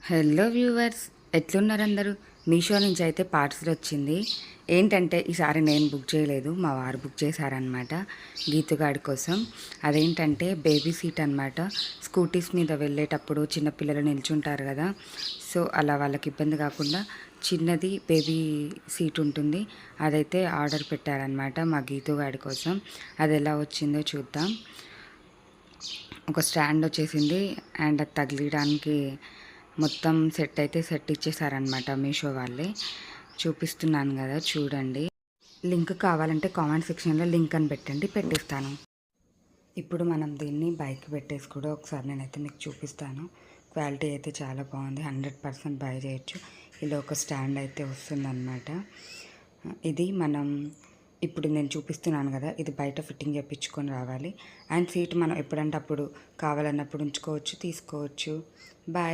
Hello viewers, ఎట్లున్నారు అందరూ? మీషో నుంచి అయితే పార్సల్ వచ్చింది. ఏంటంటే ఈసారి నేను బుక్ చేయలేదు, మా వారు బుక్ చేశారనమాట గీతుగాడి కోసం. అదేంటంటే బేబీ సీట్ అనమాట. స్కూటీస్ మీద వెళ్ళేటప్పుడు చిన్నపిల్లలు నిల్చుంటారు కదా, సో అలా వాళ్ళకి ఇబ్బంది కాకుండా చిన్నది బేబీ సీట్ ఉంటుంది. అదైతే ఆర్డర్ పెట్టారనమాట మా గీతుగాడి కోసం. అది ఎలా వచ్చిందో చూద్దాం. ఒక స్టాండ్ వచ్చేసింది అండ్ అది తగిలియడానికి మొత్తం సెట్ ఇచ్చేసారనమాట మీషో వాళ్ళే. చూపిస్తున్నాను కదా, చూడండి. లింక్ కావాలంటే కామెంట్ సెక్షన్లో లింక్ అని పెట్టిస్తాను. ఇప్పుడు మనం దీన్ని బైక్ పెట్టేసి కూడా ఒకసారి నేనైతే మీకు చూపిస్తాను. క్వాలిటీ అయితే చాలా బాగుంది, 100% బై చేయొచ్చు. ఇలా ఒక స్టాండ్ అయితే వస్తుందన్నమాట. ఇది మనం ఇప్పుడు నేను చూపిస్తున్నాను కదా, ఇది బయట ఫిట్టింగ్ చేయించుకొని రావాలి. అండ్ సీట్ మనం ఎప్పుడంటే అప్పుడు కావాలన్నప్పుడు ఉంచుకోవచ్చు, తీసుకోవచ్చు. బాయ్.